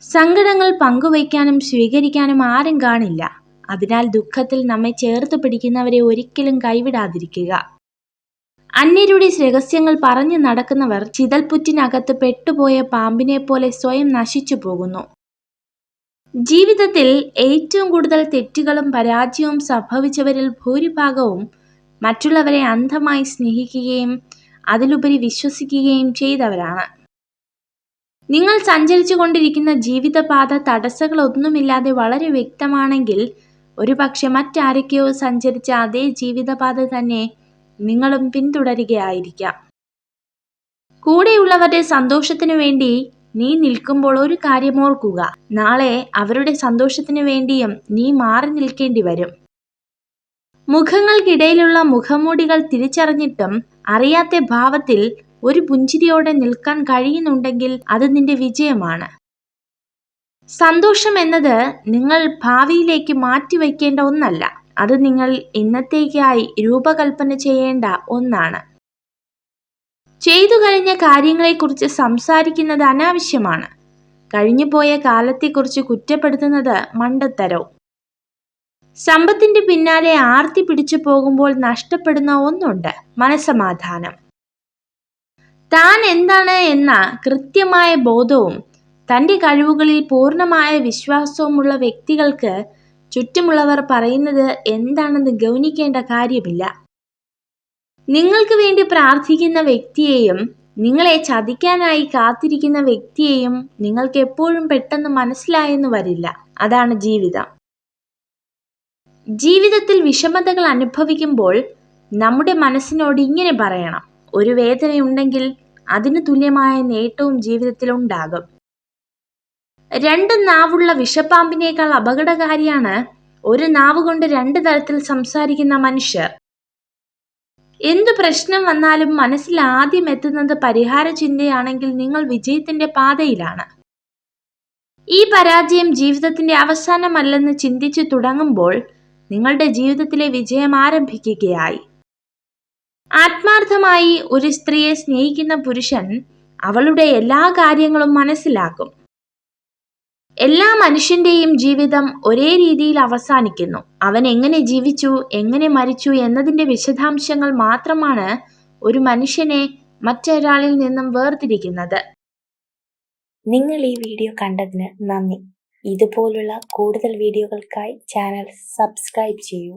സങ്കടങ്ങൾ പങ്കുവയ്ക്കാനും സ്വീകരിക്കാനും ആരും കാണില്ല. അതിനാൽ ദുഃഖത്തിൽ നമ്മെ ചേർത്ത് പിടിക്കുന്നവരെ ഒരിക്കലും കൈവിടാതിരിക്കുക. അന്യരുടെ രഹസ്യങ്ങൾ പറഞ്ഞു നടക്കുന്നവർ ചിതൽപുറ്റിനകത്ത് പെട്ടുപോയ പാമ്പിനെ പോലെ സ്വയം നശിച്ചു പോകുന്നു. ജീവിതത്തിൽ ഏറ്റവും കൂടുതൽ തെറ്റുകളും പരാജയവും സംഭവിച്ചവരിൽ ഭൂരിഭാഗവും മറ്റുള്ളവരെ അന്ധമായി സ്നേഹിക്കുകയും അതിലുപരി വിശ്വസിക്കുകയും ചെയ്തവരാണ്. നിങ്ങൾ സഞ്ചരിച്ചു കൊണ്ടിരിക്കുന്ന ജീവിതപാത തടസ്സങ്ങളൊന്നുമില്ലാതെ വളരെ വ്യക്തമാണെങ്കിൽ ഒരുപക്ഷെ മറ്റാരൊക്കെയോ സഞ്ചരിച്ച അതേ ജീവിതപാത തന്നെ നിങ്ങളും പിന്തുടരുകയായിരിക്കാം. കൂടെയുള്ളവരുടെ സന്തോഷത്തിനു വേണ്ടി നീ നിൽക്കുമ്പോൾ ഒരു കാര്യം ഓർക്കുക, നാളെ അവരുടെ സന്തോഷത്തിനു വേണ്ടിയും നീ മാറി നിൽക്കേണ്ടി വരും. മുഖങ്ങൾക്കിടയിലുള്ള മുഖംമൂടികൾ തിരിച്ചറിഞ്ഞിട്ടും അറിയാത്ത ഭാവത്തിൽ ഒരു പുഞ്ചിരിയോടെ നിൽക്കാൻ കഴിയുന്നുണ്ടെങ്കിൽ അത് നിന്റെ വിജയമാണ്. സന്തോഷം എന്നത് നിങ്ങൾ ഭാവിയിലേക്ക് മാറ്റിവെക്കേണ്ട ഒന്നല്ല, അത് നിങ്ങൾ ഇന്നത്തേക്കായി രൂപകൽപ്പന ചെയ്യേണ്ട ഒന്നാണ്. ചെയ്തു കഴിഞ്ഞ കാര്യങ്ങളെക്കുറിച്ച് സംസാരിക്കുന്നത് അനാവശ്യമാണ്. കഴിഞ്ഞുപോയ കാലത്തെക്കുറിച്ച് കുറ്റപ്പെടുത്തുന്നത് മണ്ടത്തരവും. സമ്പത്തിന്റെ പിന്നാലെ ആർത്തി പിടിച്ചു പോകുമ്പോൾ നഷ്ടപ്പെടുന്ന ഒന്നുണ്ട്, മനസ്സമാധാനം. താൻ എന്താണ് എന്ന കൃത്യമായ ബോധവും തൻ്റെ കഴിവുകളിൽ പൂർണ്ണമായ വിശ്വാസവുമുള്ള വ്യക്തികൾക്ക് ചുറ്റുമുള്ളവർ പറയുന്നത് എന്താണെന്ന് ഗൗനിക്കേണ്ട കാര്യമില്ല. നിങ്ങൾക്ക് വേണ്ടി പ്രാർത്ഥിക്കുന്ന വ്യക്തിയെയും നിങ്ങളെ ചതിക്കാനായി കാത്തിരിക്കുന്ന വ്യക്തിയെയും നിങ്ങൾക്ക് എപ്പോഴും പെട്ടെന്ന് മനസ്സിലായെന്ന് വരില്ല. അതാണ് ജീവിതം. ജീവിതത്തിൽ വിഷമതകൾ അനുഭവിക്കുമ്പോൾ നമ്മുടെ മനസ്സിനോട് ഇങ്ങനെ പറയണം: ഒരു വേദനയുണ്ടെങ്കിൽ അതിന് തുല്യമായ നേട്ടവും ജീവിതത്തിൽ ഉണ്ടാകും. 2 നാവുള്ള വിഷപ്പാമ്പിനേക്കാൾ അപകടകാരിയാണ് ഒരു നാവ് കൊണ്ട് 2 തരത്തിൽ സംസാരിക്കുന്ന മനുഷ്യർ. എന്തു പ്രശ്നം വന്നാലും മനസ്സിൽ ആദ്യം എത്തുന്നത് പരിഹാര ചിന്തയാണെങ്കിൽ നിങ്ങൾ വിജയത്തിന്റെ പാതയിലാണ്. ഈ പരാജയം ജീവിതത്തിന്റെ അവസാനമല്ലെന്ന് ചിന്തിച്ചു തുടങ്ങുമ്പോൾ നിങ്ങളുടെ ജീവിതത്തിലെ വിജയം ആരംഭിക്കുകയായി. ആത്മാർത്ഥമായി ഒരു സ്ത്രീയെ സ്നേഹിക്കുന്ന പുരുഷൻ അവളുടെ എല്ലാ കാര്യങ്ങളും മനസ്സിലാക്കും. എല്ലാ മനുഷ്യന്റെയും ജീവിതം ഒരേ രീതിയിൽ അവസാനിക്കുന്നു. അവൻ എങ്ങനെ ജീവിച്ചു, എങ്ങനെ മരിച്ചു എന്നതിന്റെ വിശദാംശങ്ങൾ മാത്രമാണ് ഒരു മനുഷ്യനെ മറ്റൊരാളിൽ നിന്നും വേർതിരിക്കുന്നത്. നിങ്ങൾ ഈ വീഡിയോ കണ്ടതിന് നന്ദി. ഇതുപോലുള്ള കൂടുതൽ വീഡിയോകൾക്കായി ചാനൽ സബ്സ്ക്രൈബ് ചെയ്യൂ.